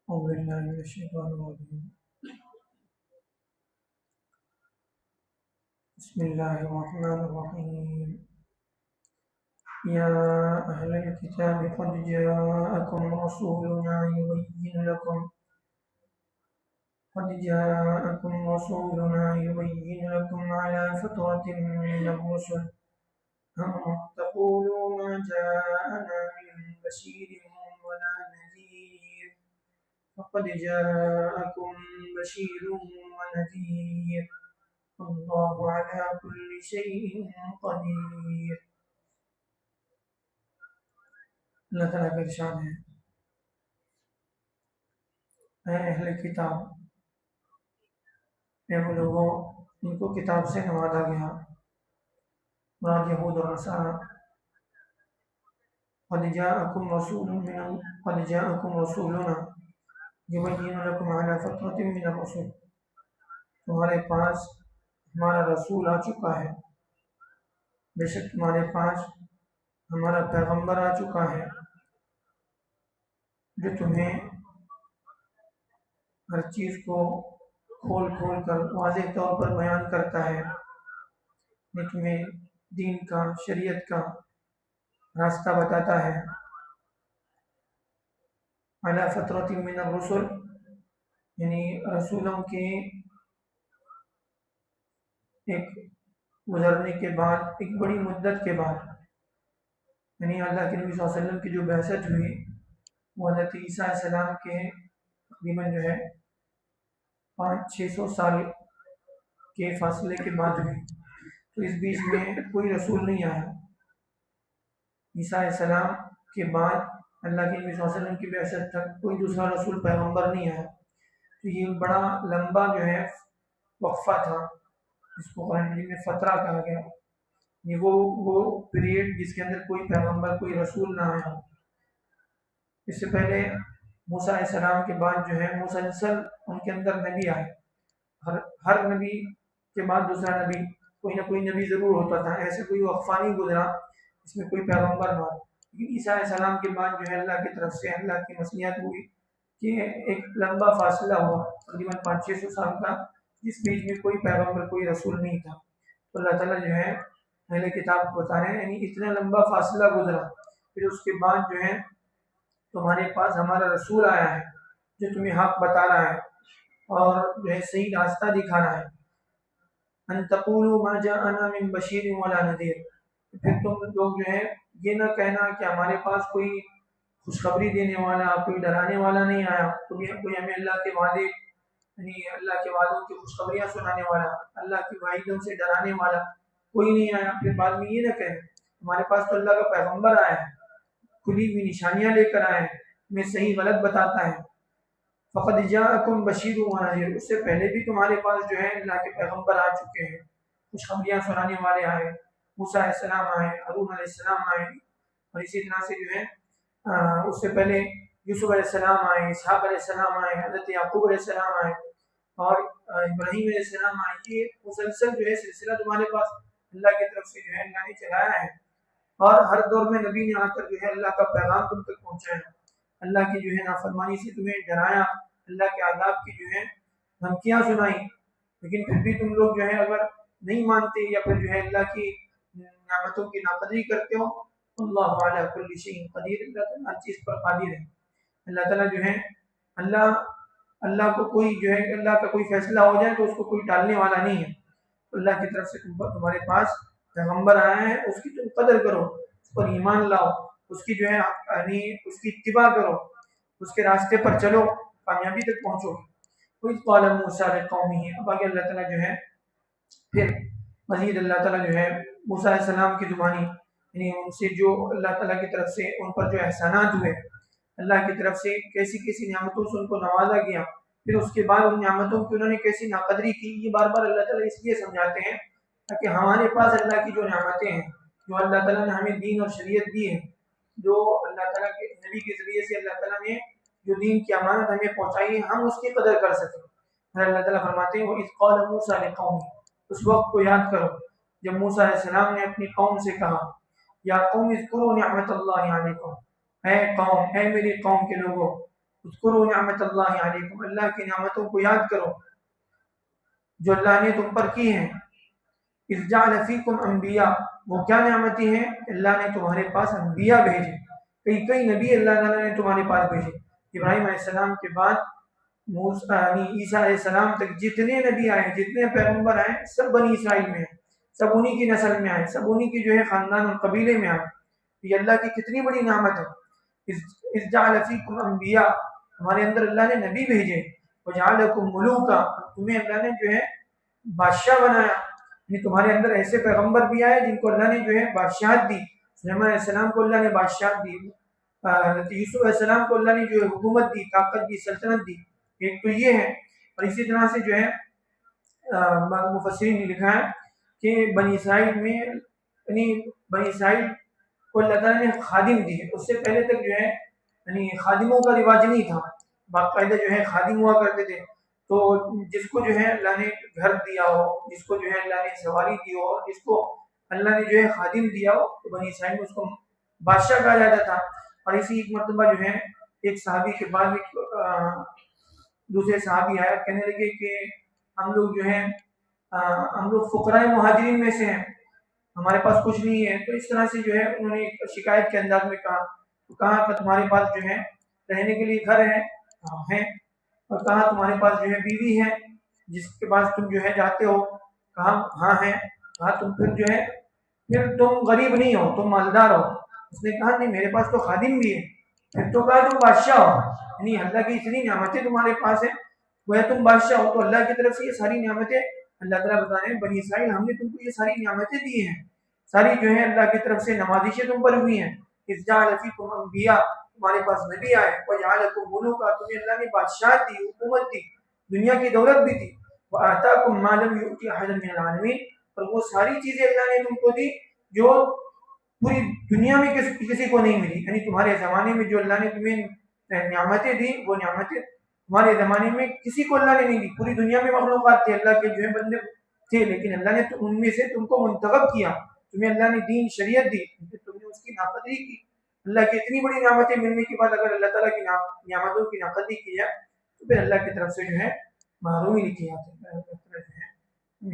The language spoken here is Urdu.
أعوذ بالله من الشيطان الرجيم. بسم الله الرحمن الرحيم. يا أهل الكتاب قد جاءكم رسولنا يبين لكم على فترة من الرسل أن تقولوا ما جاءنا من بشير ولا نذير فقد جاءكم بشير ونذير اللہ علی کل شیء قدیر. اللہ تعالیٰ کا ارشاد ہے، اے اہل کتاب، اے وہ لوگوں ان کو کتاب سے نوازا گیا، مراد یہود اور نصارہ. قد جاءکم رسولنا یبین لکم علی فترۃ من الرسل، تمہارے پاس ہمارا رسول آ چکا ہے، بے شک تمہارے پاس ہمارا پیغمبر آ چکا ہے جو تمہیں ہر چیز کو کھول کر واضح طور پر بیان کرتا ہے، تمہیں دین کا، شریعت کا راستہ بتاتا ہے. علی فترۃ من الرسل یعنی رسولوں کے ایک گزرنے کے بعد، ایک بڑی مدت کے بعد، یعنی اللہ کے نبی صلی اللہ علیہ وسلم کی جو بعثت ہوئی وہ حضرت عیسیٰ علیہ السلام کے تقریباً 500-600 سال کے فاصلے کے بعد ہوئی. تو اس بیچ میں کوئی رسول نہیں آیا. عیسیٰ علیہ السلام کے بعد اللہ کے نبی صلی اللہ علیہ وسلم کی بعثت تک کوئی دوسرا رسول پیغمبر نہیں آیا. تو یہ بڑا لمبا وقفہ تھا، جس کو قرآن مجید میں فترہ کہا گیا، یہ وہ پیریڈ جس کے اندر کوئی پیغمبر، کوئی رسول نہ آیا. اس سے پہلے موسیٰ علیہ السلام کے بعد مسلسل ان کے اندر نبی آئے. ہر نبی کے بعد دوسرا نبی، کوئی نہ کوئی نبی ضرور ہوتا تھا. ایسے کوئی وقفہ نہیں گزرا اس میں کوئی پیغمبر نہ ہو. لیکن عیسیٰ علیہ السلام کے بعد اللہ کی طرف سے اللہ کی مصنوعات ہوئی کہ ایک لمبا فاصلہ ہوا تقریباً 500-600 سال کا، جس بیچ میں کوئی پیغمبر، کوئی رسول نہیں تھا. تو اللہ تعالیٰ اہل کتاب کو بتا رہے ہیں یعنی اتنا لمبا فاصلہ گزرا، پھر اس کے بعد تمہارے پاس ہمارا رسول آیا ہے جو تمہیں حق بتا رہا ہے اور صحیح راستہ دکھا رہا ہے. ان تقولوا ما جاءنا من بشیر ولا نذیر، پھر تم لوگ یہ نہ کہنا کہ ہمارے پاس کوئی خوشخبری دینے والا، کوئی ڈرانے والا نہیں آیا، کوئی ہمیں اللہ کے وعدے، یعنی اللہ کے وعدوں کی خوشخبریاں سنانے والا، اللہ کی وعیدوں سے ڈرانے والا کوئی نہیں آیا. پھر بعد میں یہ نہ کہیں ہمارے پاس تو اللہ کا پیغمبر آیا ہے، کھلی ہوئی نشانیاں لے کر آئے ہیں، ہمیں صحیح غلط بتاتا ہے. فقد جاءکم بشیر و نذیر، اس سے پہلے بھی تمہارے پاس اللہ کے پیغمبر آ چکے ہیں، خوشخبریاں سنانے والے آئے. موسیٰ علیہ السلام آئے، ہارون علیہ السلام آئے، اور اسی طرح سے اس سے پہلے یوسف علیہ السلام آئے، اسحاق علیہ السلام آئے، حضرت یعقوب علیہ السلام آئے، اور ابراہیم علیہ السلام آئے. یہ مسلسل سلسلہ تمہارے پاس اللہ کی طرف سے اللہ نے چلایا ہے، اور ہر دور میں نبی نے آ کر اللہ کا پیغام تم تک پہنچایا، اللہ کی نافرمانی سے تمہیں ڈرایا، اللہ کے عذاب کی دھمکیاں سنائی. لیکن پھر بھی تم لوگ اگر نہیں مانتے یا پھر اللہ کی نعمتوں کی ناقدری کرتے ہو، اللہ علی کل شیء قدیر، اللہ تعالیٰ ہر چیز پر قادر ہے. اللہ تعالیٰ اللہ کو کوئی اللہ کا کوئی فیصلہ ہو جائے تو اس کو کوئی ٹالنے والا نہیں ہے. اللہ کی طرف سے تمہارے پاس پیغمبر آیا ہے، اس کی تم قدر کرو، اس پر ایمان لاؤ، اس کی اس کی اتباع کرو، اس کے راستے پر چلو، کامیابی تک پہنچو. کوئی قال موسیٰ لقومہ، اب آگے اللہ تعالیٰ پھر مزید اللہ تعالیٰ موسیٰ علیہ السلام کی زبانی، یعنی ان سے جو اللہ تعالیٰ کی طرف سے ان پر احسانات ہوئے، اللہ کی طرف سے کیسی کیسی نعمتوں سے ان کو نوازا گیا، پھر اس کے بعد ان نعمتوں کی انہوں نے کیسی ناقدری کی، یہ بار بار اللہ تعالیٰ اس لیے سمجھاتے ہیں تاکہ ہمارے پاس اللہ کی جو نعمتیں ہیں، جو اللہ تعالیٰ نے ہمیں دین اور شریعت دی ہے، جو اللہ تعالیٰ کے نبی کے ذریعے سے اللہ تعالیٰ نے جو دین کی امانت ہمیں پہنچائی ہے، ہم اس کی قدر کر سکیں. اللہ تعالیٰ فرماتے ہیں وَإِذْ قَالَ مُوسَىٰ لِقَوْمِهِ، اس وقت کو یاد کرو جب موسیٰ علیہ السلام نے اپنی قوم سے کہا یا قوم اذکروا نعمت اللہ علیکم، اے قوم، اے میری قوم کے لوگوں، اذکروا نعمت اللہ علیکم، اللہ کی نعمتوں کو یاد کرو جو اللہ نے تم پر کی ہیں. اذ جعل فیکم انبیاء، وہ کیا نعمتیں ہیں؟ اللہ نے تمہارے پاس انبیاء بھیجے، کئی نبی اللہ تعالیٰ نے تمہارے پاس بھیجے. ابراہیم علیہ السلام کے بعد عیسیٰ علیہ السلام تک جتنے نبی آئے، جتنے پیغمبر آئے، سب بنی اسرائیل میں ہیں، سب انہی کی نسل میں آئے، سب انہی کی جو ہے خاندان اور قبیلے میں آئے. یہ اللہ کی کتنی بڑی نعمت ہے. اذ جعل فیکم انبیاء، ہمارے اندر اللہ نے نبی بھیجے. وجعلکم ملوکا، تمہیں اللہ نے جو ہے بادشاہ بنایا، یعنی تمہارے اندر ایسے پیغمبر بھی آئے جن کو اللہ نے جو ہے بادشاہت دی. سلیمان علیہ السلام کو اللہ نے بادشاہت دی، حضرت یوسف علیہ السلام کو اللہ نے جو ہے حکومت دی، طاقت دی، سلطنت دی. ایک تو یہ ہے. اور اسی طرح سے جو ہے مفسرین نے لکھا ہے کہ بنی اسرائیل میں، یعنی بنی اسرائیل کو اللہ تعالیٰ نے خادم دی. اس سے پہلے تک جو ہے یعنی خادموں کا رواج نہیں تھا، باقاعدہ جو ہے خادم ہوا کرتے تھے. تو جس کو جو ہے اللہ نے گھر دیا ہو، جس کو جو ہے اللہ نے سواری دی ہو، جس کو اللہ نے جو ہے خادم دیا ہو، تو بنی اسرائیل میں اس کو بادشاہ کہا جاتا تھا. اور اسی ایک مرتبہ جو ہے ایک صحابی کے بعد دوسرے صحابی آئے، کہنے لگے کہ ہم لوگ جو ہیں ہم لوگ فقراء مہاجرین میں سے ہیں، ہمارے پاس کچھ نہیں ہے. تو اس طرح سے جو ہے انہوں نے شکایت کے انداز میں کہا. تو کہا کہ تمہارے پاس جو ہے رہنے کے لیے گھر ہے؟ ہے. اور کہا تمہارے پاس جو ہے بیوی ہے جس کے پاس تم جو ہے جاتے ہو؟ کہا ہاں ہے. کہا تم پھر تم غریب نہیں ہو، تم مالدار ہو؟ اس نے کہا نہیں، میرے پاس تو خادم بھی ہے. پھر تو کہا تم بادشاہ ہو، یعنی اللہ کی اتنی نعمتیں تمہارے پاس ہیں، وہ تم بادشاہ ہو. تو اللہ کی طرف سے یہ ساری نعمتیں اللہ تعالیٰ بتا رہے ہیں بنی اسرائیل ہم نے تم کو یہ ساری نعمتیں دی ہیں، ساری جو ہے اللہ کی طرف سے نوازشیں تم پر ہوئی ہیں. اذ جعل فیکم انبیاء، تمہارے پاس نبی آئے. وجعلکم ملوکا، تمہیں اللہ نے بادشاہت دی، حکومت دی، دنیا کی دولت بھی دی. وآتاکم ما لم یؤت احدا من العالمین، اور وہ ساری چیزیں اللہ نے تم کو دی جو پوری دنیا میں کسی کو نہیں ملی. یعنی تمہارے زمانے میں جو اللہ نے تمہیں نعمتیں دی، وہ نعمتیں تمہارے زمانے میں کسی کو اللہ نے نہیں دی. پوری دنیا میں مخلوقات تھے، اللہ کے جو ہے بندے تھے، لیکن اللہ نے ان میں سے تم کو منتخب کیا، تمہیں اللہ نے دین شریعت دی، تم نے اس کی نافرمانی کی. اللہ کی اتنی بڑی نعمتیں ملنے کے بعد اگر اللہ تعالیٰ کی نعمتوں کی نافرمانی کی جائے تو پھر اللہ کی طرف سے جو ہے محرومی لکھی جاتی ہے.